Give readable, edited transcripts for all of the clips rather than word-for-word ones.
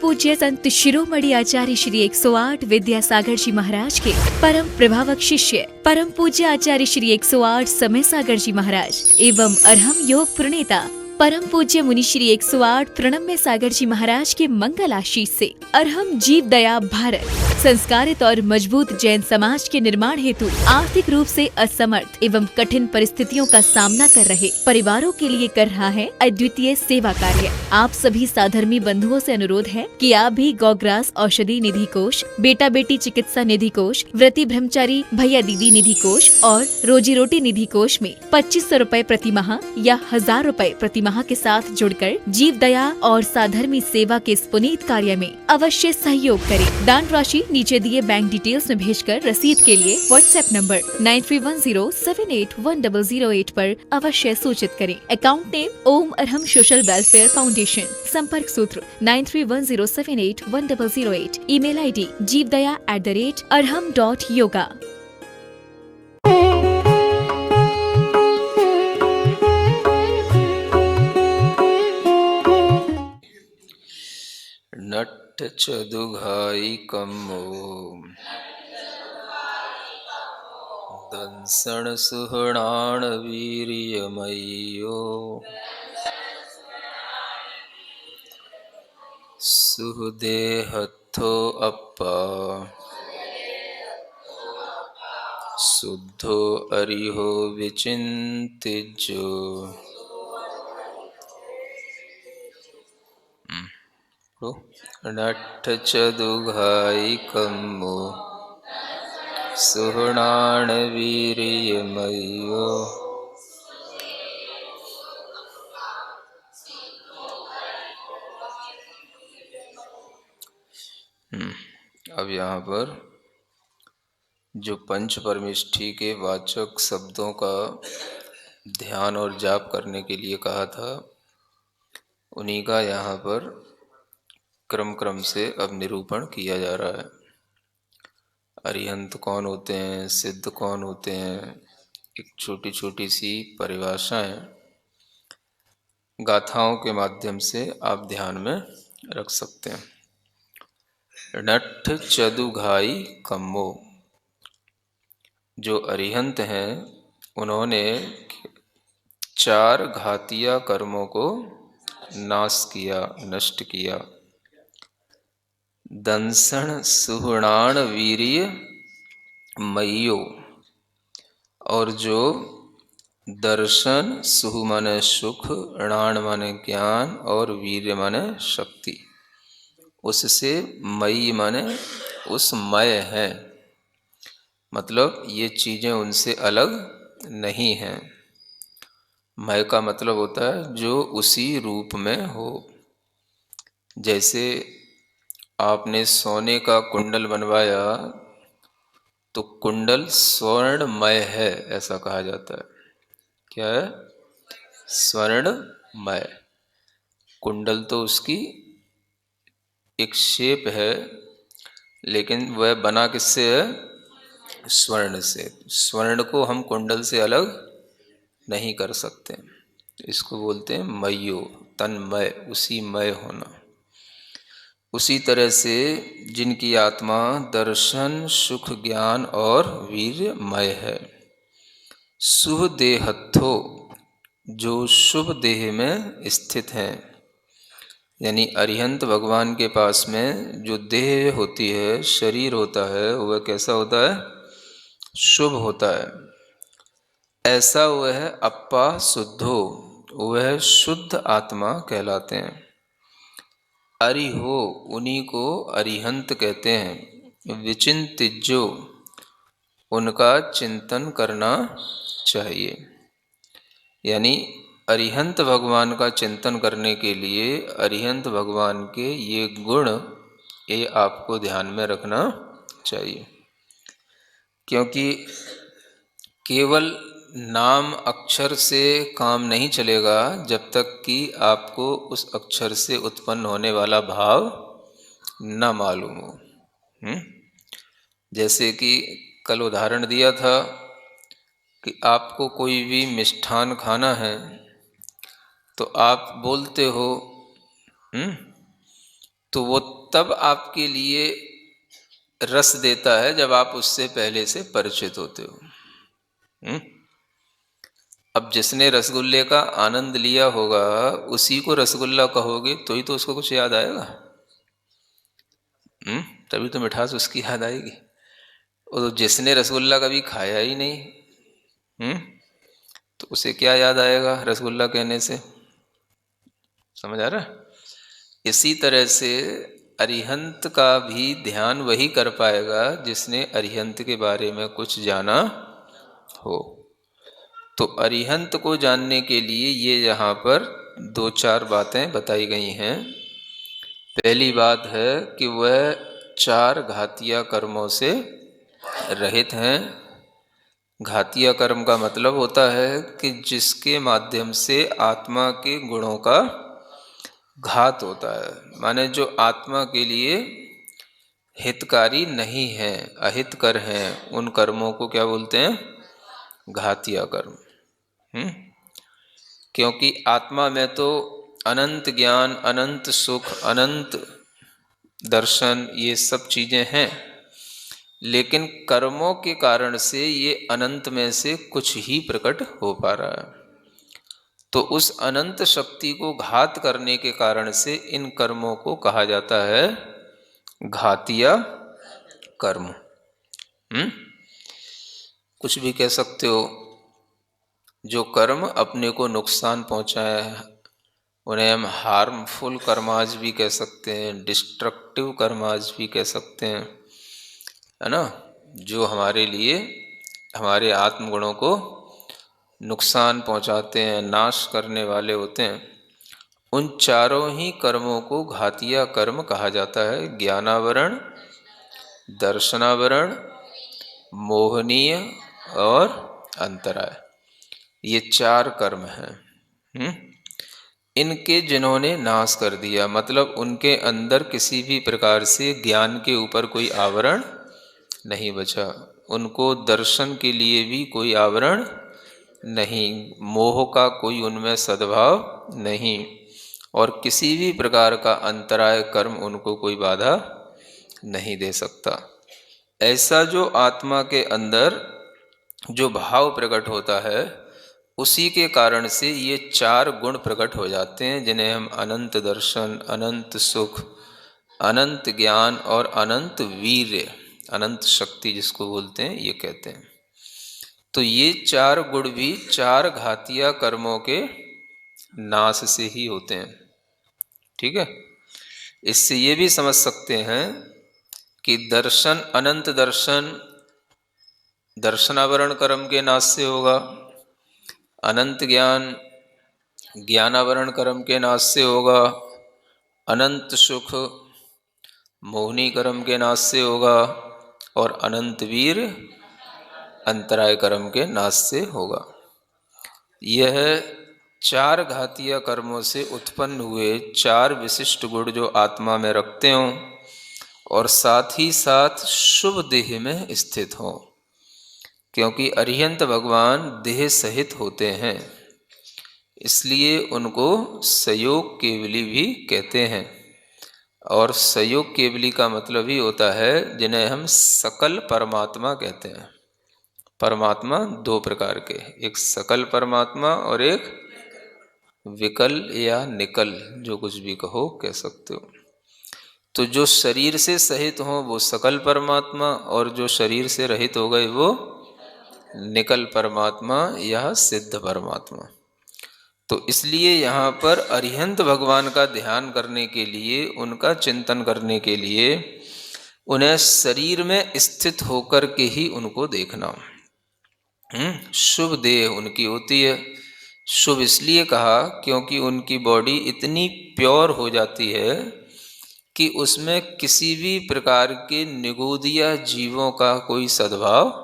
पूज्य संत शिरोमणि आचार्य श्री 108 विद्यासागर जी महाराज के परम प्रभावक शिष्य परम पूज्य आचार्य श्री 108 समय सागर जी महाराज एवं अरहम योग प्रणेता परम पूज्य मुनि श्री 108 प्रणम्य सागर जी महाराज के मंगल आशीष से अरहम जीव दया भारत संस्कारित और मजबूत जैन समाज के निर्माण हेतु आर्थिक रूप से असमर्थ एवं कठिन परिस्थितियों का सामना कर रहे परिवारों के लिए कर रहा है अद्वितीय सेवा कार्य। आप सभी साधर्मी बंधुओं से अनुरोध है कि आप भी गौग्रास औषधि निधि कोष, बेटा बेटी चिकित्सा निधि कोष, व्रती ब्रह्मचारी भैया दीदी निधि कोष और रोजी रोटी निधि कोष में 2500 रूपए प्रति माह या 1000 रूपए प्रति माह के साथ जुड़कर जीव दया और साधर्मी सेवा के इस पुनीत कार्य में अवश्य सहयोग करें। दान राशि नीचे दिए बैंक डिटेल्स में भेजकर रसीद के लिए व्हाट्सएप नंबर 9310781008 पर अवश्य सूचित करें। अकाउंट नेम ओम अरहम सोशल वेलफेयर फाउंडेशन। संपर्क सूत्र 9310781008। Email ID jeevdaya@arham.yoga। नट्ट चदुघाई कम्मो दंसण सुहणाण वीर्यमय्यो सुहदेहत्थो अप्पा शुद्धो अरिहो विचिन्तिज्यो नट्ठ चदुघाई कम्मो सुहणाण वीर्यमय्यो। अब यहाँ पर जो पंच परमेष्ठी के वाचक शब्दों का ध्यान और जाप करने के लिए कहा था, उन्हीं का यहाँ पर क्रम क्रम से अब निरूपण किया जा रहा है। अरिहंत कौन होते हैं, सिद्ध कौन होते हैं, एक छोटी छोटी सी परिभाषाएं गाथाओं के माध्यम से आप ध्यान में रख सकते हैं। नट्ठ चदुघाई कम्मो, जो अरिहंत हैं उन्होंने 4 घातिया कर्मों को नाश किया, नष्ट किया। दंसण सुहणाण वीर्य मय्यो, और जो दर्शन, सुह माने सुख, णाण माने ज्ञान और वीर्य माने शक्ति, उससे मयी माने उस मय है, मतलब ये चीजें उनसे अलग नहीं हैं। मय का मतलब होता है जो उसी रूप में हो। जैसे आपने सोने का कुंडल बनवाया तो कुंडल स्वर्णमय है, ऐसा कहा जाता है। क्या है? स्वर्णमय। कुंडल तो उसकी एक शेप है, लेकिन वह बना किससे है? स्वर्ण से। स्वर्ण को हम कुंडल से अलग नहीं कर सकते, इसको बोलते हैं मयो, तन्मय, उसी मय होना। उसी तरह से जिनकी आत्मा दर्शन, सुख, ज्ञान और वीर्यमय है। शुभ देहत्थो, जो शुभ देह में स्थित हैं, यानी अरिहंत भगवान के पास में जो देह होती है, शरीर होता है, वह कैसा होता है? शुभ होता है। ऐसा वह अप्पा शुद्धो, वह शुद्ध आत्मा कहलाते हैं। अरिहो, उन्हीं को अरिहंत कहते हैं। विचिंतिज्यो, उनका चिंतन करना चाहिए। यानी अरिहंत भगवान का चिंतन करने के लिए अरिहंत भगवान के ये गुण, ये आपको ध्यान में रखना चाहिए। क्योंकि केवल नाम अक्षर से काम नहीं चलेगा जब तक कि आपको उस अक्षर से उत्पन्न होने वाला भाव न मालूम हो। जैसे कि कल उदाहरण दिया था कि आपको कोई भी मिष्ठान खाना है तो आप बोलते हो तो वो तब आपके लिए रस देता है जब आप उससे पहले से परिचित होते हो। अब जिसने रसगुल्ले का आनंद लिया होगा उसी को रसगुल्ला कहोगे तो ही तो उसको कुछ याद आएगा। तभी तो मिठास उसकी याद आएगी। और तो जिसने रसगुल्ला कभी खाया ही नहीं, तो उसे क्या याद आएगा रसगुल्ला कहने से? समझ आ रहा है? इसी तरह से अरिहंत का भी ध्यान वही कर पाएगा जिसने अरिहंत के बारे में कुछ जाना हो। तो अरिहंत को जानने के लिए ये यहाँ पर 2-4 बातें बताई गई हैं। पहली बात है कि वह 4 घातिया कर्मों से रहित हैं। घातिया कर्म का मतलब होता है कि जिसके माध्यम से आत्मा के गुणों का घात होता है, माने जो आत्मा के लिए हितकारी नहीं है, अहितकर हैं, उन कर्मों को क्या बोलते हैं? घातिया कर्म। क्योंकि आत्मा में तो अनंत ज्ञान, अनंत सुख, अनंत दर्शन, ये सब चीज़ें हैं, लेकिन कर्मों के कारण से ये अनंत में से कुछ ही प्रकट हो पा रहा है। तो उस अनंत शक्ति को घात करने के कारण से इन कर्मों को कहा जाता है घातिया कर्म। कुछ भी कह सकते हो। जो कर्म अपने को नुकसान पहुंचाए उन्हें हम हार्मफुल कर्माज भी कह सकते हैं, डिस्ट्रक्टिव कर्माज भी कह सकते हैं, है ना? जो हमारे लिए हमारे आत्मगुणों को नुकसान पहुंचाते हैं, नाश करने वाले होते हैं, उन चारों ही कर्मों को घातिया कर्म कहा जाता है। ज्ञानावरण, दर्शनावरण, मोहनीय और अंतराय, ये 4 कर्म हैं। इनके जिन्होंने नाश कर दिया, मतलब उनके अंदर किसी भी प्रकार से ज्ञान के ऊपर कोई आवरण नहीं बचा, उनको दर्शन के लिए भी कोई आवरण नहीं, मोह का कोई उनमें सद्भाव नहीं, और किसी भी प्रकार का अंतराय कर्म उनको कोई बाधा नहीं दे सकता। ऐसा जो आत्मा के अंदर जो भाव प्रकट होता है, उसी के कारण से ये 4 गुण प्रकट हो जाते हैं, जिन्हें हम अनंत दर्शन, अनंत सुख, अनंत ज्ञान और अनंत वीर्य, अनंत शक्ति जिसको बोलते हैं, ये कहते हैं। तो ये 4 गुण भी 4 घातिया कर्मों के नाश से ही होते हैं। ठीक है? इससे ये भी समझ सकते हैं कि दर्शन, अनंत दर्शन दर्शनावरण कर्म के नाश से होगा, अनंत ज्ञान ज्ञानावरण कर्म के नाश से होगा, अनंत सुख मोहनी कर्म के नाश से होगा, और अनंत वीर अंतराय कर्म के नाश से होगा। यह 4 घातिया कर्मों से उत्पन्न हुए 4 विशिष्ट गुण जो आत्मा में रखते हों और साथ ही साथ शुभ देह में स्थित हों, क्योंकि अरिहंत भगवान देह सहित होते हैं, इसलिए उनको सयोग केवली भी कहते हैं। और सयोग केवली का मतलब ही होता है जिन्हें हम सकल परमात्मा कहते हैं। परमात्मा 2 प्रकार के, एक सकल परमात्मा और एक विकल या निकल, जो कुछ भी कहो कह सकते हो। तो जो शरीर से सहित हो वो सकल परमात्मा, और जो शरीर से रहित हो गए वो निकल परमात्मा या सिद्ध परमात्मा। तो इसलिए यहाँ पर अरिहंत भगवान का ध्यान करने के लिए, उनका चिंतन करने के लिए उन्हें शरीर में स्थित होकर के ही उनको देखना। शुभ देह उनकी होती है। शुभ इसलिए कहा क्योंकि उनकी बॉडी इतनी प्योर हो जाती है कि उसमें किसी भी प्रकार के निगोदिया जीवों का कोई सद्भाव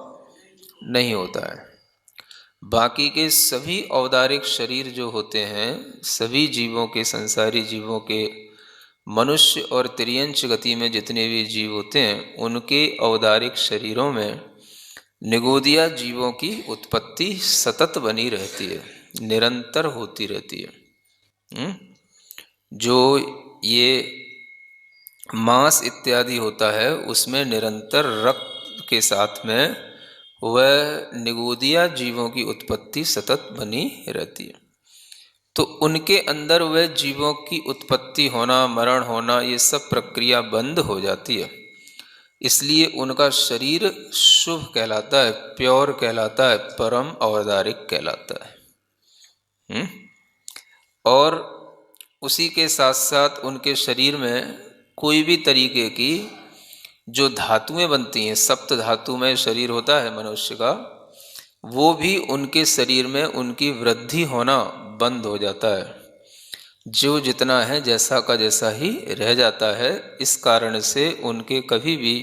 नहीं होता है। बाकी के सभी औदारिक शरीर जो होते हैं, सभी जीवों के, संसारी जीवों के, मनुष्य और तिर्यंच गति में जितने भी जीव होते हैं, उनके औदारिक शरीरों में निगोदिया जीवों की उत्पत्ति सतत बनी रहती है, निरंतर होती रहती है। जो ये मांस इत्यादि होता है उसमें निरंतर रक्त के साथ में वह निगोदिया जीवों की उत्पत्ति सतत बनी रहती है। तो उनके अंदर वह जीवों की उत्पत्ति होना, मरण होना, ये सब प्रक्रिया बंद हो जाती है। इसलिए उनका शरीर शुभ कहलाता है, प्योर कहलाता है, परम अवतारिक कहलाता है। और उसी के साथ साथ उनके शरीर में कोई भी तरीके की जो धातुएं बनती हैं, सप्त धातु में शरीर होता है मनुष्य का, वो भी उनके शरीर में उनकी वृद्धि होना बंद हो जाता है। जो जितना है जैसा का जैसा ही रह जाता है। इस कारण से उनके कभी भी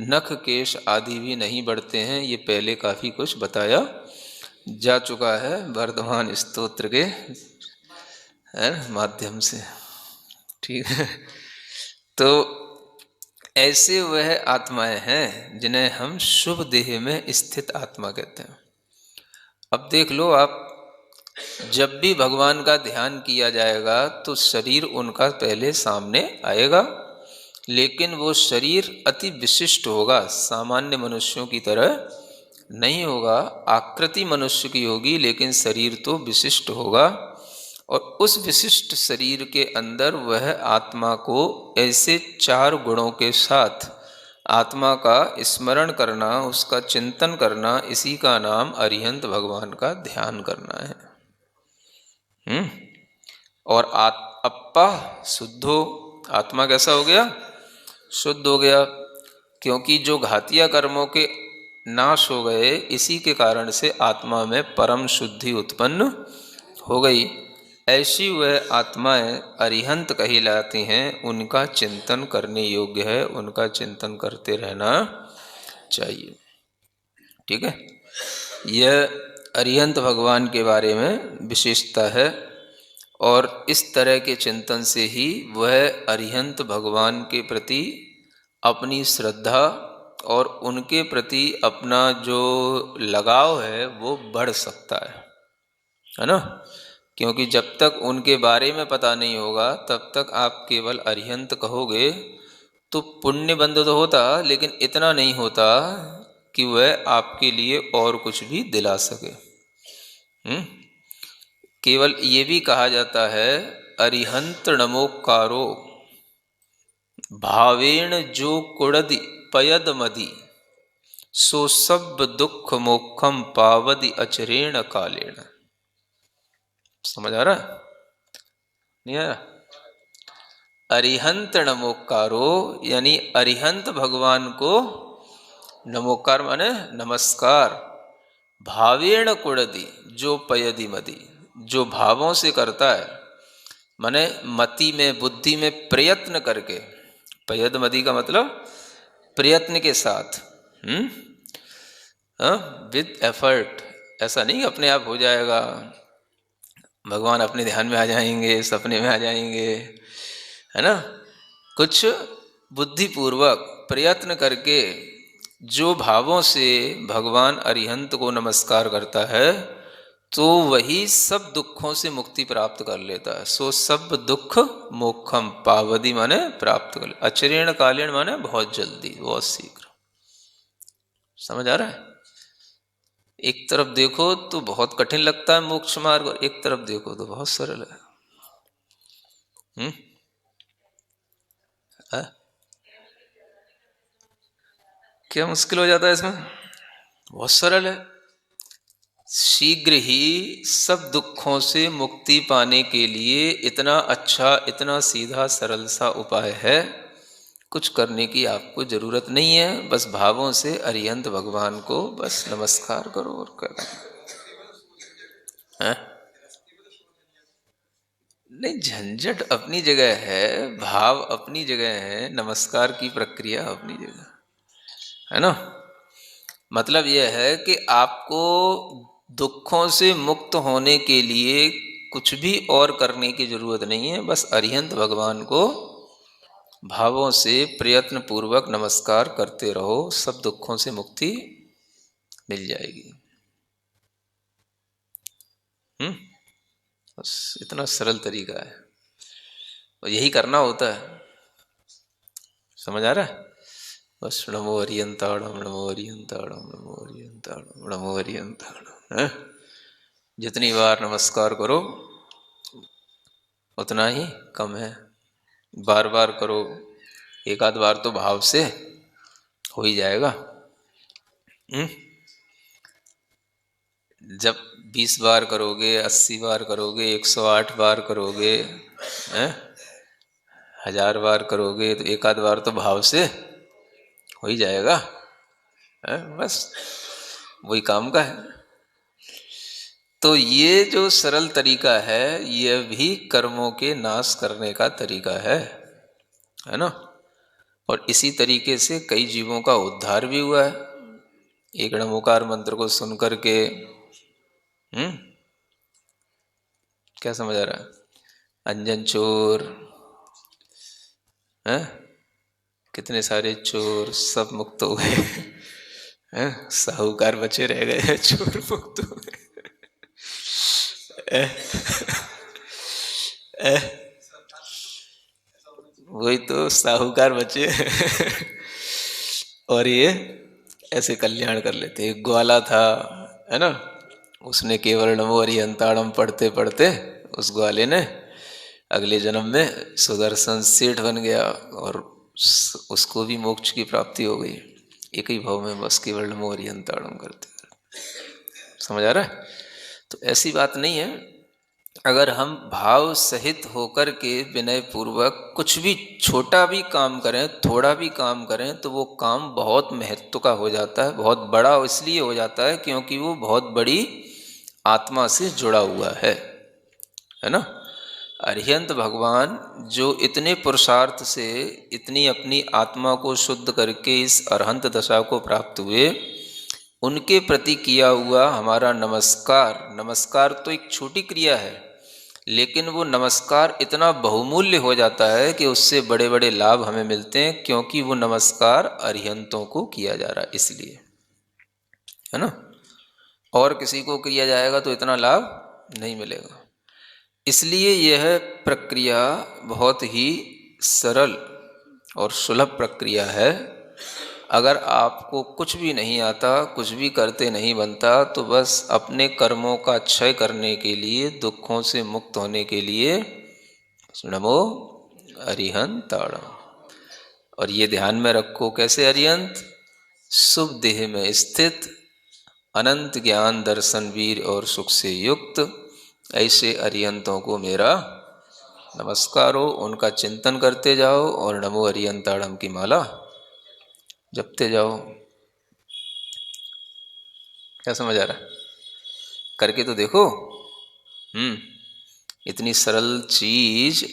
नख केश आदि भी नहीं बढ़ते हैं। ये पहले काफ़ी कुछ बताया जा चुका है वर्धमान स्तोत्र के माध्यम से। ठीक है, तो ऐसे वह आत्माएं हैं जिन्हें हम शुभ देह में स्थित आत्मा कहते हैं। अब देख लो आप, जब भी भगवान का ध्यान किया जाएगा तो शरीर उनका पहले सामने आएगा, लेकिन वो शरीर अति विशिष्ट होगा, सामान्य मनुष्यों की तरह नहीं होगा। आकृति मनुष्य की होगी लेकिन शरीर तो विशिष्ट होगा। और उस विशिष्ट शरीर के अंदर वह आत्मा को ऐसे 4 गुणों के साथ आत्मा का स्मरण करना, उसका चिंतन करना, इसी का नाम अरिहंत भगवान का ध्यान करना है। और अप्पा शुद्धो, आत्मा कैसा हो गया? शुद्ध हो गया, क्योंकि जो घातिया कर्मों के नाश हो गए, इसी के कारण से आत्मा में परम शुद्धि उत्पन्न हो गई। ऐसी वह आत्माएं अरिहंत कहलाती हैं। उनका चिंतन करने योग्य है, उनका चिंतन करते रहना चाहिए। ठीक है, यह अरिहंत भगवान के बारे में विशेषता है। और इस तरह के चिंतन से ही वह अरिहंत भगवान के प्रति अपनी श्रद्धा और उनके प्रति अपना जो लगाव है वो बढ़ सकता है ना। क्योंकि जब तक उनके बारे में पता नहीं होगा तब तक आप केवल अरिहंत कहोगे तो पुण्य बंद तो होता, लेकिन इतना नहीं होता कि वह आपके लिए और कुछ भी दिला सके। केवल ये भी कहा जाता है अरिहंत नमोकारो भावेण जो कुड़दि पयद मदि सो सब दुख मोक्षम पावदि अचरेण कालेण। समझ आ रहा है? नहीं आया? अरिहंत नमोकारो यानी अरिहंत भगवान को नमोकार माने नमस्कार, भावेण कुड़दि जो पयदि मदि, जो भावों से करता है, माने मति में बुद्धि में प्रयत्न करके। पयद मदि का मतलब प्रयत्न के साथ, विद एफर्ट। ऐसा नहीं अपने आप हो जाएगा, भगवान अपने ध्यान में आ जाएंगे, सपने में आ जाएंगे, है ना। कुछ बुद्धिपूर्वक प्रयत्न करके जो भावों से भगवान अरिहंत को नमस्कार करता है तो वही सब दुखों से मुक्ति प्राप्त कर लेता है। सो सब दुख मोक्षम पावदी माने प्राप्त कर, अचरेण कालेण माने बहुत जल्दी, बहुत शीघ्र। समझ आ रहा है? एक तरफ देखो तो बहुत कठिन लगता है मोक्ष मार्ग, और एक तरफ देखो तो बहुत सरल है। क्या मुश्किल हो जाता है इसमें? बहुत सरल है। शीघ्र ही सब दुखों से मुक्ति पाने के लिए इतना अच्छा, इतना सीधा सरल सा उपाय है। कुछ करने की आपको जरूरत नहीं है, बस भावों से अरिहंत भगवान को बस नमस्कार करो और करो। नहीं, झंझट अपनी जगह है, भाव अपनी जगह है, नमस्कार की प्रक्रिया अपनी जगह है ना। मतलब यह है कि आपको दुखों से मुक्त होने के लिए कुछ भी और करने की जरूरत नहीं है, बस अरिहंत भगवान को भावों से प्रयत्न पूर्वक नमस्कार करते रहो, सब दुखों से मुक्ति मिल जाएगी। बस इतना सरल तरीका है और यही करना होता है। समझ आ रहा है? बस नमो हरियंताणम, नमो हरियंताणम, नमो हरियंताणम, नमो हरियंताणम, हैं? जितनी बार नमस्कार करो उतना ही कम है। बार बार करो, एक आध बार तो भाव से हो ही जाएगा। जब 20 बार करोगे, 80 बार करोगे, 108 बार करोगे, हैं, 1000 बार करोगे, तो एक आध बार तो भाव से हो ही जाएगा, हैं? बस वही काम का है। तो ये जो सरल तरीका है, यह भी कर्मों के नाश करने का तरीका है ना? और इसी तरीके से कई जीवों का उद्धार भी हुआ है एक नमोकार मंत्र को सुन करके। क्या समझ आ रहा है? अंजन चोर, हैं? कितने सारे चोर सब मुक्त हो गए, हैं? साहूकार बचे रह गए, चोर मुक्त हो गए। वही तो, साहूकार बचे और ये ऐसे कल्याण कर लेते। एक ग्वाला था, है ना, उसने केवल नमो हरियंताणम पढ़ते पढ़ते उस ग्वाले ने अगले जन्म में सुदर्शन सेठ बन गया और उसको भी मोक्ष की प्राप्ति हो गई, एक ही भाव में बस केवल नमो हरियंताणम करते। समझ आ रहा है? तो ऐसी बात नहीं है। अगर हम भाव सहित होकर के विनय पूर्वक कुछ भी छोटा भी काम करें, थोड़ा भी काम करें, तो वो काम बहुत महत्व का हो जाता है। बहुत बड़ा इसलिए हो जाता है क्योंकि वो बहुत बड़ी आत्मा से जुड़ा हुआ है ना? अरिहंत भगवान जो इतने पुरुषार्थ से इतनी अपनी आत्मा को शुद्ध करके इस अरहंत दशा को प्राप्त हुए, उनके प्रति किया हुआ हमारा नमस्कार, नमस्कार तो एक छोटी क्रिया है, लेकिन वो नमस्कार इतना बहुमूल्य हो जाता है कि उससे बड़े बड़े लाभ हमें मिलते हैं, क्योंकि वो नमस्कार अरिहंतों को किया जा रहा है इसलिए, है ना? और किसी को किया जाएगा तो इतना लाभ नहीं मिलेगा। इसलिए यह प्रक्रिया बहुत ही सरल और सुलभ प्रक्रिया है। अगर आपको कुछ भी नहीं आता, कुछ भी करते नहीं बनता, तो बस अपने कर्मों का क्षय करने के लिए, दुखों से मुक्त होने के लिए नमो अरिहंताणम। और ये ध्यान में रखो, कैसे अरिहंत? शुभ देह में स्थित, अनंत ज्ञान दर्शन वीर और सुख से युक्त ऐसे अरिहंतों को मेरा नमस्कार हो। उनका चिंतन करते जाओ और नमो अरिहंताणम की माला जपते जाओ। क्या समझ आ रहा है? करके तो देखो। इतनी सरल चीज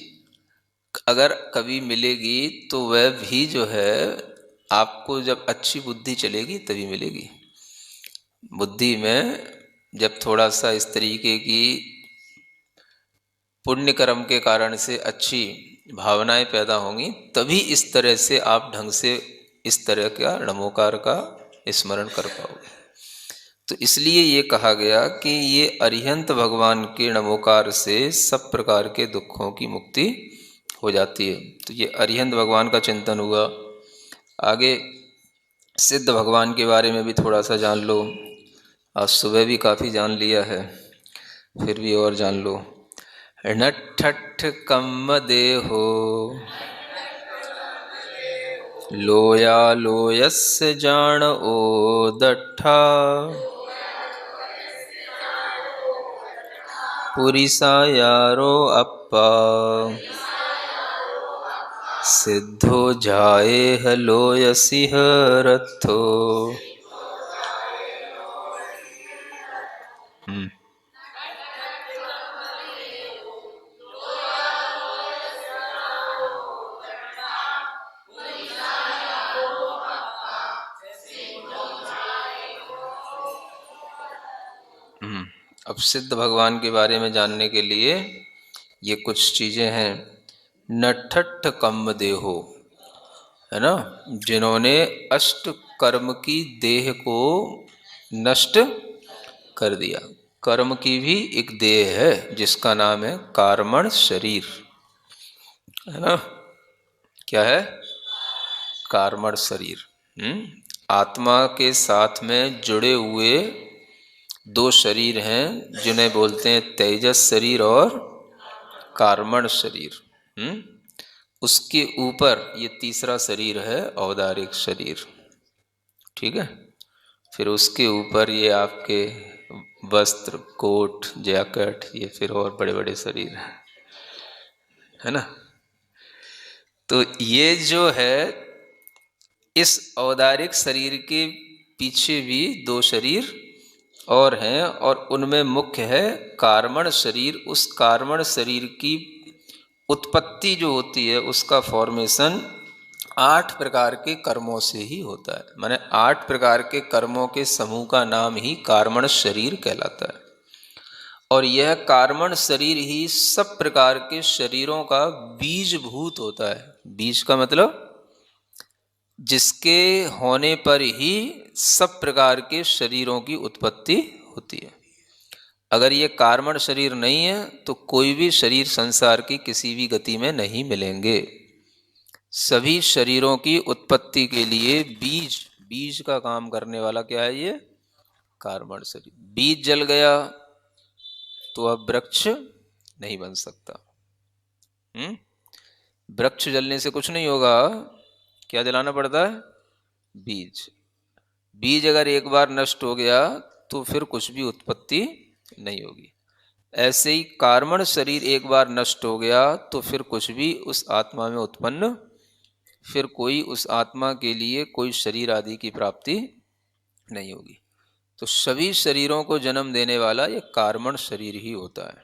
अगर कभी मिलेगी तो वह भी जो है आपको जब अच्छी बुद्धि चलेगी तभी मिलेगी। बुद्धि में जब थोड़ा सा इस तरीके की पुण्य कर्म के कारण से अच्छी भावनाएं पैदा होंगी, तभी इस तरह से आप ढंग से इस तरह का नमोकार का स्मरण कर पाओगे। तो इसलिए ये कहा गया कि ये अरिहंत भगवान के नमोकार से सब प्रकार के दुखों की मुक्ति हो जाती है। तो ये अरिहंत भगवान का चिंतन हुआ। आगे सिद्ध भगवान के बारे में भी थोड़ा सा जान लो। आज सुबह भी काफ़ी जान लिया है, फिर भी और जान लो। नठठ कम्म देहो लोया लोयस्य जान ओ दट्ठा पुरिसा यारो अप्पा सिद्धो जाए हलोयसी रथो। अब सिद्ध भगवान के बारे में जानने के लिए ये कुछ चीजें हैं। नठठ कम्म देहो, है ना, जिन्होंने अष्ट कर्म की देह को नष्ट कर दिया। कर्म की भी एक देह है जिसका नाम है कार्मण शरीर, है ना? क्या है? कार्मण शरीर। आत्मा के साथ में जुड़े हुए दो शरीर हैं जिन्हें बोलते हैं तेजस शरीर और कार्मण शरीर। उसके ऊपर ये तीसरा शरीर है औदारिक शरीर। ठीक है। फिर उसके ऊपर ये आपके वस्त्र, कोट, जैकेट, ये फिर और बड़े बड़े शरीर हैं, है ना। तो ये जो है इस औदारिक शरीर के पीछे भी दो शरीर और हैं और उनमें मुख्य है कार्मण शरीर। उस कार्मण शरीर की उत्पत्ति जो होती है उसका फॉर्मेशन 8 प्रकार के कर्मों से ही होता है। माने 8 प्रकार के कर्मों के समूह का नाम ही कार्मण शरीर कहलाता है। और यह कार्मण शरीर ही सब प्रकार के शरीरों का बीजभूत होता है। बीज का मतलब जिसके होने पर ही सब प्रकार के शरीरों की उत्पत्ति होती है। अगर ये कार्मण शरीर नहीं है तो कोई भी शरीर संसार की किसी भी गति में नहीं मिलेंगे। सभी शरीरों की उत्पत्ति के लिए बीज का काम करने वाला क्या है? ये कार्मण शरीर। बीज जल गया तो अब वृक्ष नहीं बन सकता। वृक्ष जलने से कुछ नहीं होगा। क्या जलाना पड़ता है? बीज। बीज अगर एक बार नष्ट हो गया तो फिर कुछ भी उत्पत्ति नहीं होगी। ऐसे ही कार्मण शरीर एक बार नष्ट हो गया तो फिर कुछ भी उस आत्मा में उत्पन्न, फिर कोई उस आत्मा के लिए कोई शरीर आदि की प्राप्ति नहीं होगी। तो सभी शरीरों को जन्म देने वाला ये कार्मण शरीर ही होता है।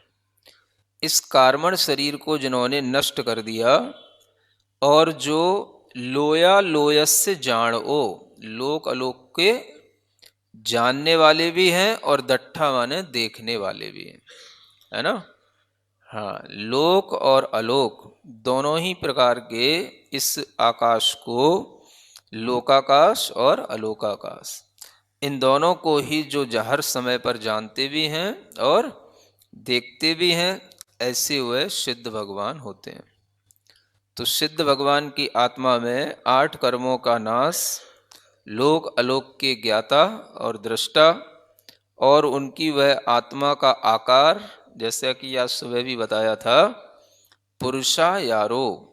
इस कार्मण शरीर को जिन्होंने नष्ट कर दिया और जो लोया लोयस्य जानो, लोक अलोक के जानने वाले भी हैं और दट्ठा माने देखने वाले भी हैं, है ना। हाँ, लोक और अलोक दोनों ही प्रकार के इस आकाश को लोकाकाश और अलोकाकाश, इन दोनों को ही जो हर समय पर जानते भी हैं और देखते भी हैं, ऐसे वह सिद्ध भगवान होते हैं। तो सिद्ध भगवान की आत्मा में 8 कर्मों का नाश, लोक अलोक के ज्ञाता और दृष्टा, और उनकी वह आत्मा का आकार, जैसा कि आज सुबह भी बताया था, पुरुषा यारो।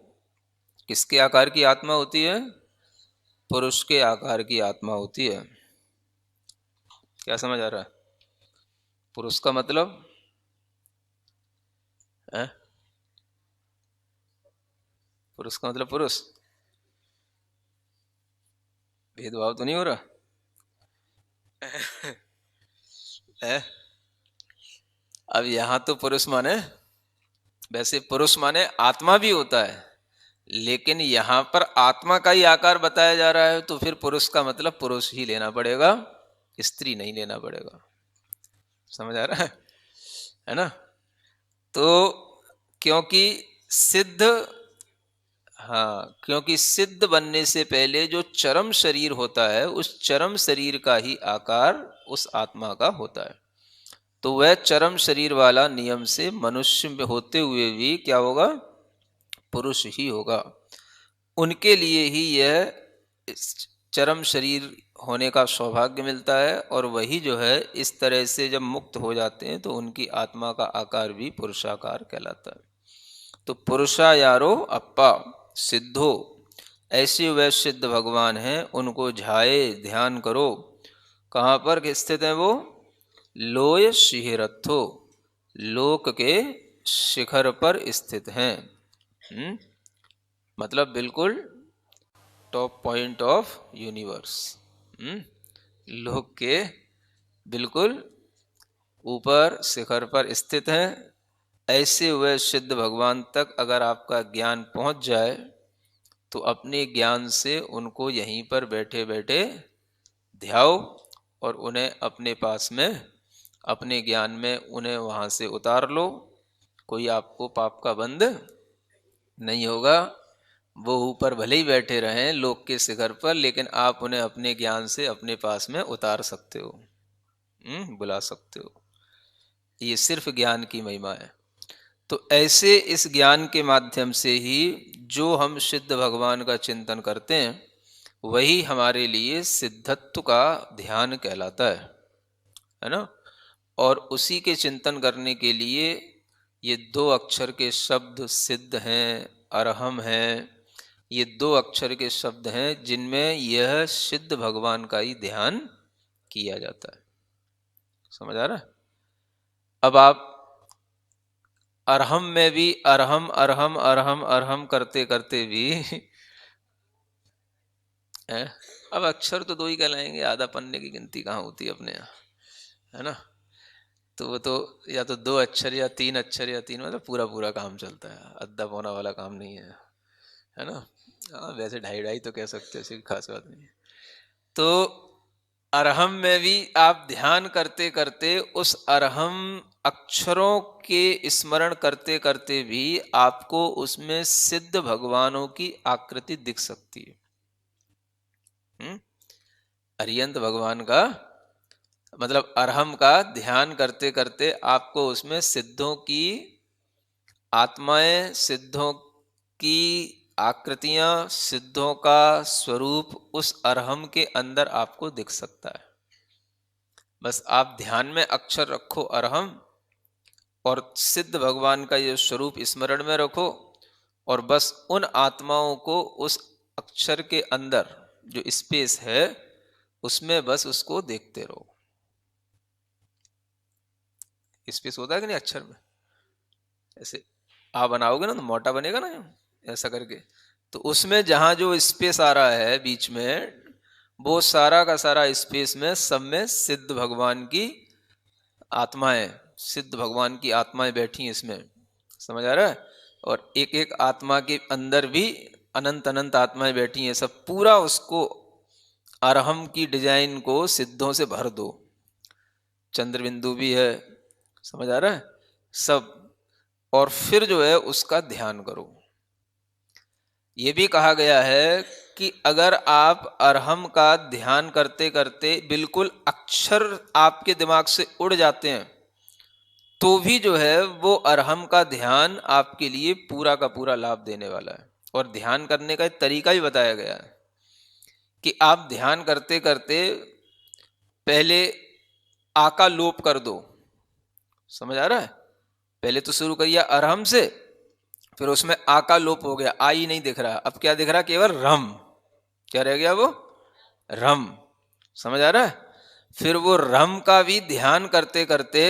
किसके आकार की आत्मा होती है? पुरुष के आकार की आत्मा होती है। क्या समझ आ रहा है? पुरुष का मतलब है? पुरुष का मतलब पुरुष, भेदभाव तो नहीं हो रहा है? अब यहां तो पुरुष माने, वैसे पुरुष माने आत्मा भी होता है, लेकिन यहां पर आत्मा का ही आकार बताया जा रहा है, तो फिर पुरुष का मतलब पुरुष ही लेना पड़ेगा, स्त्री नहीं लेना पड़ेगा। समझ आ रहा है ना। तो क्योंकि सिद्ध, हाँ, क्योंकि सिद्ध बनने से पहले जो चरम शरीर होता है उस चरम शरीर का ही आकार उस आत्मा का होता है। तो वह चरम शरीर वाला नियम से मनुष्य में होते हुए भी क्या होगा? पुरुष ही होगा। उनके लिए ही यह चरम शरीर होने का सौभाग्य मिलता है, और वही जो है इस तरह से जब मुक्त हो जाते हैं तो उनकी आत्मा का आकार भी पुरुषाकार कहलाता है। तो पुरुषा यारो अप्पा सिद्धो, ऐसे वह सिद्ध भगवान हैं, उनको झाए ध्यान करो। कहाँ पर स्थित हैं वो? लोय शिहरत्थो, लोक के शिखर पर स्थित हैं। मतलब बिल्कुल टॉप पॉइंट ऑफ यूनिवर्स, लोक के बिल्कुल ऊपर शिखर पर स्थित हैं। ऐसे वह सिद्ध भगवान तक अगर आपका ज्ञान पहुंच जाए तो अपने ज्ञान से उनको यहीं पर बैठे बैठे ध्याओ और उन्हें अपने पास में, अपने ज्ञान में उन्हें वहाँ से उतार लो। कोई आपको पाप का बंध नहीं होगा। वो ऊपर भले ही बैठे रहें लोक के शिखर पर, लेकिन आप उन्हें अपने ज्ञान से अपने पास में उतार सकते हो, बुला सकते हो। ये सिर्फ ज्ञान की महिमा है। तो ऐसे इस ज्ञान के माध्यम से ही जो हम सिद्ध भगवान का चिंतन करते हैं वही हमारे लिए सिद्धत्व का ध्यान कहलाता है ना। और उसी के चिंतन करने के लिए ये 2 अक्षर के शब्द सिद्ध हैं, अरहम हैं। ये 2 अक्षर के शब्द हैं जिनमें यह सिद्ध भगवान का ही ध्यान किया जाता है। समझ आ रहा है? अब आप अरहम में भी अरहम अरहम अरहम अरहम करते करते भी अब अक्षर तो 2 ही कहलाएंगे, आधा पन्ने की गिनती कहाँ होती है अपने यहाँ, है ना। तो वो तो या तो 2 अक्षर या 3 अक्षर या 3, मतलब पूरा पूरा काम चलता है, अद्धा पौना वाला काम नहीं है ना। हाँ वैसे 2.5 तो कह सकते हो, ऐसी खास बात नहीं है। तो अरहम में भी आप ध्यान करते करते उस अरहम अक्षरों के स्मरण करते करते भी आपको उसमें सिद्ध भगवानों की आकृति दिख सकती है। अरियंत भगवान का मतलब अरहम का ध्यान करते करते आपको उसमें सिद्धों की आत्माएं, सिद्धों की आकृतियां, सिद्धों का स्वरूप उस अरहम के अंदर आपको दिख सकता है। बस आप ध्यान में अक्षर रखो अरहम, और सिद्ध भगवान का ये स्वरूप स्मरण में रखो, और बस उन आत्माओं को उस अक्षर के अंदर जो स्पेस है उसमें बस उसको देखते रहो। स्पेस होता है कि नहीं अक्षर में? ऐसे आ बनाओगे ना तो मोटा बनेगा ना, ऐसा करके, तो उसमें जहां जो स्पेस आ रहा है बीच में, वो सारा का सारा स्पेस में सब में सिद्ध भगवान की आत्माएं, सिद्ध भगवान की आत्माएं बैठी हैं इसमें। समझ आ रहा है? और एक एक आत्मा के अंदर भी अनंत अनंत आत्माएं बैठी हैं। सब पूरा उसको अरहम की डिजाइन को सिद्धों से भर दो। चंद्र बिंदु भी है, समझ आ रहा है सब। और फिर जो है उसका ध्यान करो। ये भी कहा गया है कि अगर आप अरहम का ध्यान करते करते बिल्कुल अक्षर आपके दिमाग से उड़ जाते हैं तो भी जो है वो अरहम का ध्यान आपके लिए पूरा का पूरा लाभ देने वाला है। और ध्यान करने का एक तरीका भी बताया गया है कि आप ध्यान करते करते पहले आ का लोप कर दो। समझ आ रहा है? पहले तो शुरू करिए अरहम से, फिर उसमें आ का लोप हो गया, आ ही नहीं दिख रहा, अब क्या दिख रहा? केवल रम। क्या रह गया? वो रम। समझ आ रहा है? फिर वो रम का भी ध्यान करते करते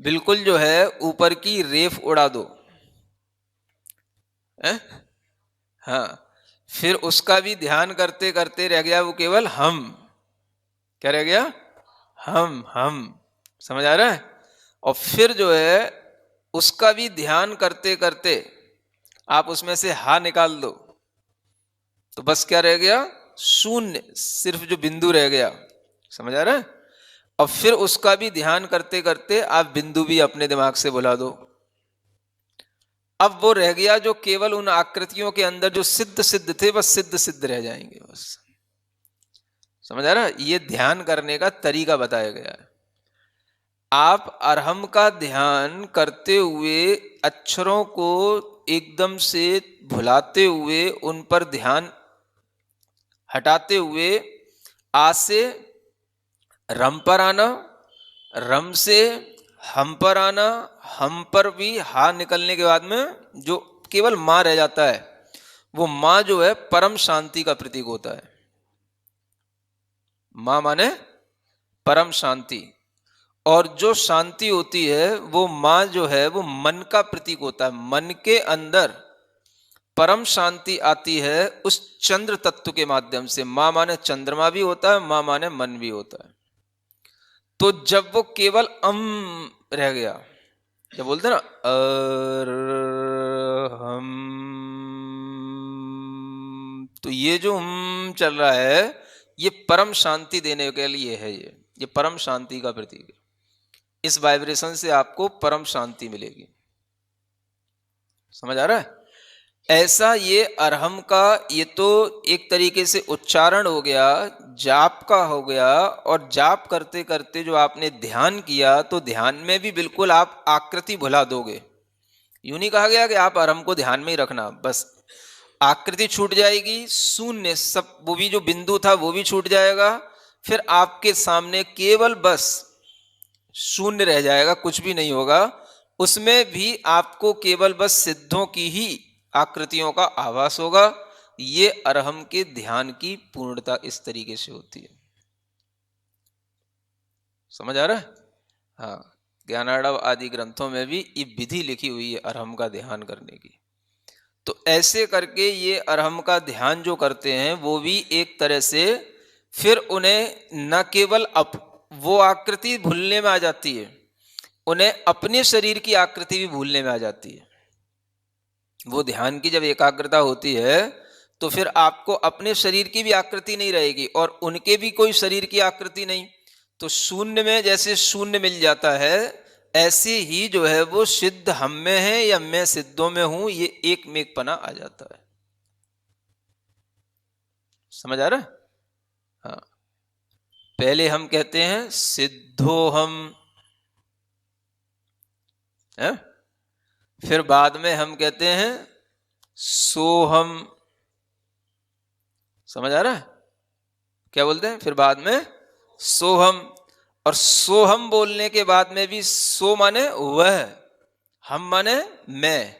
बिल्कुल जो है ऊपर की रेफ उड़ा दो। हाँ, फिर उसका भी ध्यान करते करते रह गया वो केवल हम। क्या रह गया? हम। समझ आ रहा है? और फिर जो है उसका भी ध्यान करते करते आप उसमें से हा निकाल दो, तो बस क्या रह गया? शून्य, सिर्फ जो बिंदु रह गया। समझ आ रहा है? और फिर उसका भी ध्यान करते करते आप बिंदु भी अपने दिमाग से बुला दो। अब वो रह गया जो केवल उन आकृतियों के अंदर जो सिद्ध सिद्ध थे, बस सिद्ध सिद्ध रह जाएंगे बस। समझ आ रहा है? ये ध्यान करने का तरीका बताया गया है। आप अरहम का ध्यान करते हुए अक्षरों को एकदम से भुलाते हुए, उन पर ध्यान हटाते हुए आ से रम पर आना, रम से हम पर आना, हम पर भी हा निकलने के बाद में जो केवल मां रह जाता है, वो मां जो है परम शांति का प्रतीक होता है। मां माने परम शांति। और जो शांति होती है वो मां जो है वो मन का प्रतीक होता है। मन के अंदर परम शांति आती है उस चंद्र तत्व के माध्यम से। मां माने चंद्रमा भी होता है, मां माने मन भी होता है। तो जब वो केवल रह गया, जब बोलते ना हम, तो ये जो चल रहा है ये परम शांति देने के लिए है। ये परम शांति का प्रतीक है। इस वाइब्रेशन से आपको परम शांति मिलेगी। समझ आ रहा है? ऐसा ये अरहम का, ये तो एक तरीके से उच्चारण हो गया, जाप का हो गया। और जाप करते करते जो आपने ध्यान किया, तो ध्यान में भी बिल्कुल आप आकृति भुला दोगे। यूं नहीं कहा गया कि आप अरहम को ध्यान में ही रखना, बस आकृति छूट जाएगी, शून्य सब, वो भी जो बिंदु था वो भी छूट जाएगा, फिर आपके सामने केवल बस शून्य रह जाएगा, कुछ भी नहीं होगा। उसमें भी आपको केवल बस सिद्धों की ही आकृतियों का आभास होगा। ये अरहम के ध्यान की पूर्णता इस तरीके से होती है। समझ आ रहा है? हाँ, ज्ञानार्णव आदि ग्रंथों में भी ये विधि लिखी हुई है अरहम का ध्यान करने की। तो ऐसे करके ये अरहम का ध्यान जो करते हैं वो भी एक तरह से फिर उन्हें न केवल वो आकृति भूलने में आ जाती है, उन्हें अपने शरीर की आकृति भी भूलने में आ जाती है। वो ध्यान की जब एकाग्रता होती है तो फिर आपको अपने शरीर की भी आकृति नहीं रहेगी और उनके भी कोई शरीर की आकृति नहीं। तो शून्य में जैसे शून्य मिल जाता है, ऐसे ही जो है वो सिद्ध हम में है या मैं सिद्धों में हूं, ये एक मेघपना आ जाता है। समझ आ रहा है? हाँ, पहले हम कहते हैं सिद्धो हम है? फिर बाद में हम कहते हैं सोहम। समझ आ रहा है? क्या बोलते हैं? फिर बाद में सोहम, और सोहम बोलने के बाद में भी सो माने वह, हम माने मैं,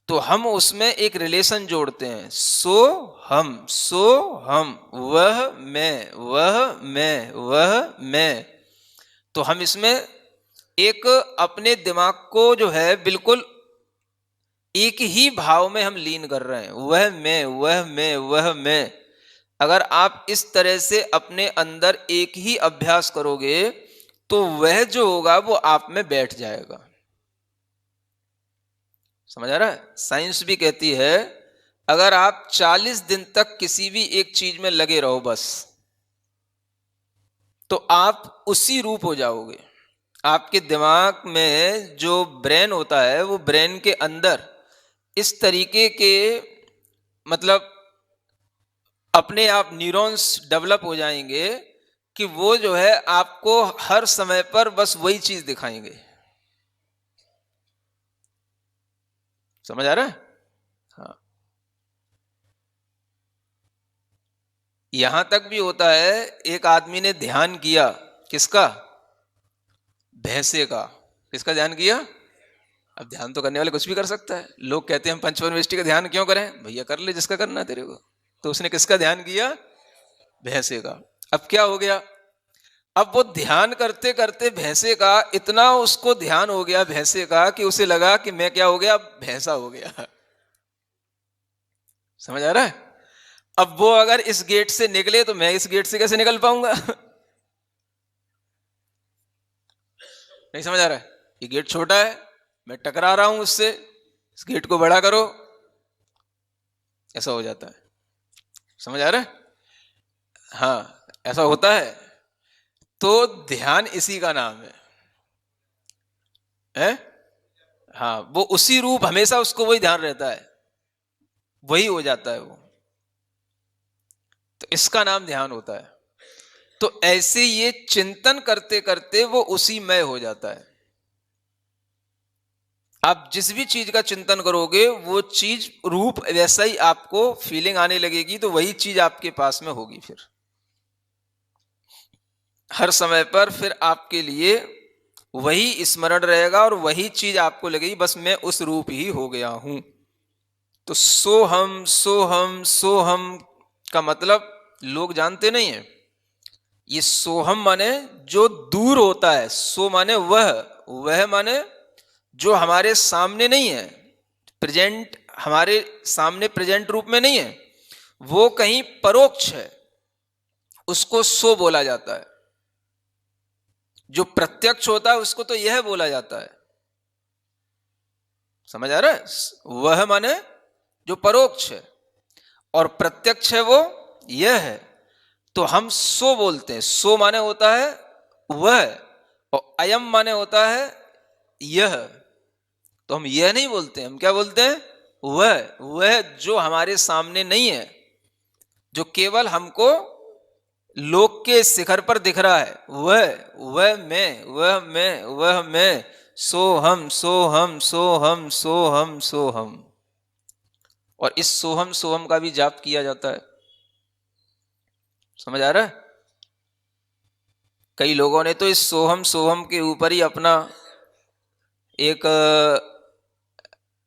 तो हम उसमें एक रिलेशन जोड़ते हैं, सो हम, वह मैं, वह मैं, वह मैं। तो हम इसमें एक अपने दिमाग को जो है बिल्कुल एक ही भाव में हम लीन कर रहे हैं, वह मैं, वह मैं, वह मैं। अगर आप इस तरह से अपने अंदर एक ही अभ्यास करोगे तो वह जो होगा वो आप में बैठ जाएगा। समझ आ रहा है? साइंस भी कहती है अगर आप 40 दिन तक किसी भी एक चीज में लगे रहो बस, तो आप उसी रूप हो जाओगे। आपके दिमाग में जो ब्रेन होता है वो ब्रेन के अंदर इस तरीके के मतलब अपने आप न्यूरॉन्स डेवलप हो जाएंगे कि वो जो है आपको हर समय पर बस वही चीज दिखाएंगे। समझ आ रहा है? हाँ, यहां तक भी होता है, एक आदमी ने ध्यान किया, किसका? भैंसे का। किसका ध्यान किया? अब ध्यान तो करने वाले कुछ भी कर सकता है। लोग कहते हैं हम पंचपरमेष्टि का ध्यान क्यों करें? भैया कर ले जिसका करना है तेरे को। तो उसने किसका ध्यान किया? भैंसे का। अब क्या हो गया? अब वो ध्यान करते करते भैंसे का इतना उसको ध्यान हो गया भैंसे का कि उसे लगा कि मैं क्या हो गया? भैंसा हो गया। समझ आ रहा है? अब वो अगर इस गेट से निकले तो मैं इस गेट से कैसे निकल पाऊंगा? नहीं समझ आ रहा है? ये गेट छोटा है, मैं टकरा रहा हूं उससे, इस गेट को बड़ा करो, ऐसा हो जाता है। समझ आ रहा है? हाँ, ऐसा होता है। तो ध्यान इसी का नाम है? हाँ, वो उसी रूप, हमेशा उसको वही ध्यान रहता है, वही हो जाता है वो। तो इसका नाम ध्यान होता है। तो ऐसे ये चिंतन करते करते वो उसी मय हो जाता है। आप जिस भी चीज का चिंतन करोगे वो चीज रूप वैसा ही आपको फीलिंग आने लगेगी, तो वही चीज आपके पास में होगी। फिर हर समय पर फिर आपके लिए वही स्मरण रहेगा और वही चीज आपको लगेगी बस मैं उस रूप ही हो गया हूं। तो सोहम सोहम सोहम का मतलब लोग जानते नहीं है। ये सोहम माने जो दूर होता है, सो माने वह माने जो हमारे सामने नहीं है, प्रेजेंट, हमारे सामने प्रेजेंट रूप में नहीं है, वो कहीं परोक्ष है, उसको सो बोला जाता है। जो प्रत्यक्ष होता है उसको तो यह बोला जाता है। समझ आ रहा है? वह माने जो परोक्ष है और प्रत्यक्ष है वो यह है। तो हम सो बोलते हैं, सो माने होता है वह और अयम माने होता है यह। तो हम यह नहीं बोलते, हम क्या बोलते हैं? वह जो हमारे सामने नहीं है, जो केवल हमको लोक के शिखर पर दिख रहा है, वह मैं, वह मैं, सो हम सो हम सो हम सो हम सो हम। और इस सोहम सोहम का भी जाप किया जाता है। समझ आ रहा है? कई लोगों ने तो इस सोहम सोहम के ऊपर ही अपना एक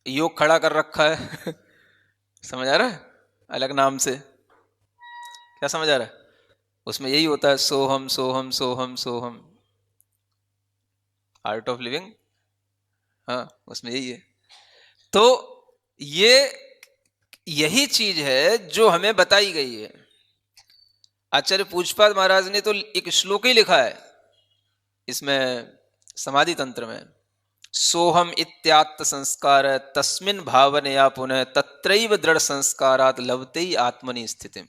योग खड़ा कर रखा है। समझ आ रहा है? अलग नाम से। क्या समझ आ रहा है? उसमें यही होता है, सोहम सोहम सोहम सोहम, आर्ट ऑफ लिविंग। हाँ, उसमें यही है। तो यही चीज है जो हमें बताई गई है। आचार्य पूज्यपाद महाराज ने तो एक श्लोक ही लिखा है इसमें, समाधि तंत्र में, सोहम इत्यात्त संस्कार तस्मिन् भावनया पुनः तत्रैव दृढ़ संस्कारात् लभते आत्मनि स्थितिम।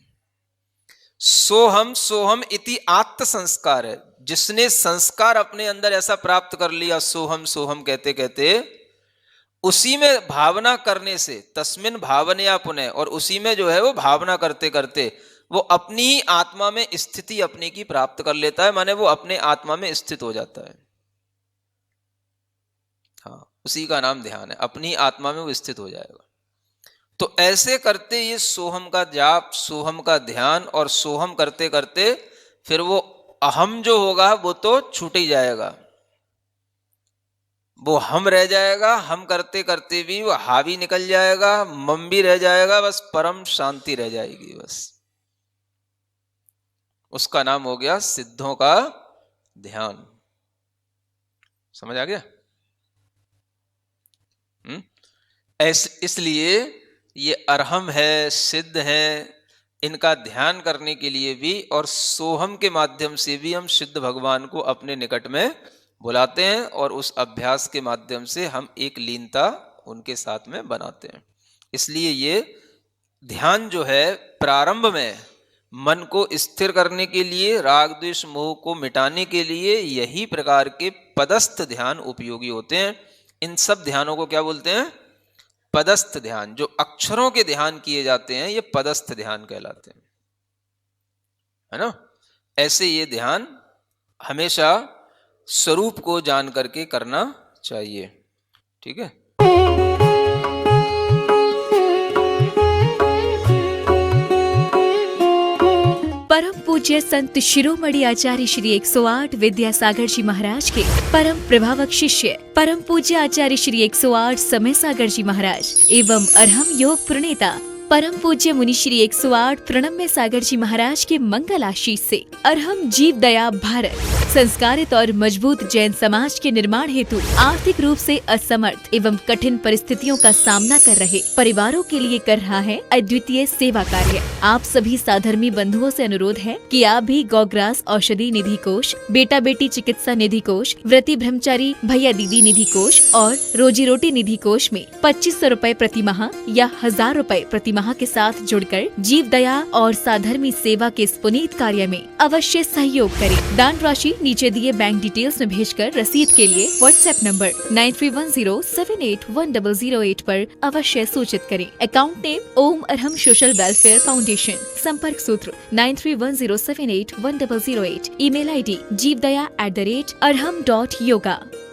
सोहम सोहम इति आत्म संस्कार है, जिसने संस्कार अपने अंदर ऐसा प्राप्त कर लिया सोहम सोहम कहते कहते, उसी में भावना करने से, तस्मिन् भावनया पुनः, और उसी में जो है वो भावना करते करते वो अपनी ही आत्मा में स्थिति अपने की प्राप्त कर लेता है, माने वो अपने आत्मा में स्थित हो जाता है। हाँ, उसी का नाम ध्यान है, अपनी आत्मा में वो स्थित हो जाएगा। तो ऐसे करते ये सोहम का जाप, सोहम का ध्यान, और सोहम करते करते फिर वो अहम जो होगा वो तो छूट ही जाएगा, वो हम रह जाएगा। हम करते करते भी वो हावी निकल जाएगा, मम भी रह जाएगा, बस परम शांति रह जाएगी बस। उसका नाम हो गया सिद्धों का ध्यान। समझ आ गया? इसलिए ये अरहम है, सिद्ध है, इनका ध्यान करने के लिए भी और सोहम के माध्यम से भी हम सिद्ध भगवान को अपने निकट में बुलाते हैं, और उस अभ्यास के माध्यम से हम एक लीनता उनके साथ में बनाते हैं। इसलिए ये ध्यान जो है प्रारंभ में मन को स्थिर करने के लिए, राग द्वेष मोह को मिटाने के लिए यही प्रकार के पदस्थ ध्यान उपयोगी होते हैं। इन सब ध्यानों को क्या बोलते हैं? पदस्थ ध्यान। जो अक्षरों के ध्यान किए जाते हैं ये पदस्थ ध्यान कहलाते हैं, है ना? ऐसे ये ध्यान हमेशा स्वरूप को जान करके करना चाहिए। ठीक है? परम पूज्य संत शिरोमणि आचार्य श्री 108 विद्यासागर जी महाराज के परम प्रभावक शिष्य परम पूज्य आचार्य श्री 108 समय सागर जी महाराज एवं अरहम योग प्रणेता परम पूज्य मुनि श्री 108 प्रणम्य सागर जी महाराज के मंगल आशीष से अरहम जीव दया भारत संस्कारित और मजबूत जैन समाज के निर्माण हेतु आर्थिक रूप से असमर्थ एवं कठिन परिस्थितियों का सामना कर रहे परिवारों के लिए कर रहा है अद्वितीय सेवा कार्य। आप सभी साधर्मी बंधुओं से अनुरोध है कि आप भी गौग्रास औषधि निधि कोष, बेटा बेटी चिकित्सा निधि कोष, व्रती ब्रह्मचारी भैया दीदी निधि कोष और रोजी रोटी निधि कोष में 2500 रूपए प्रति माह या 1000 रूपए प्रति माह के साथ जुड़कर जीव दया और साधर्मी सेवा के इस पुनीत कार्य में अवश्य सहयोग करें। दान राशि नीचे दिए बैंक डिटेल्स में भेजकर रसीद के लिए व्हाट्सएप नंबर 9310781008 पर अवश्य सूचित करें। अकाउंट नेम ओम अरहम सोशल वेलफेयर फाउंडेशन। संपर्क सूत्र 9310781008। Email ID jeevdaya@arham.yoga।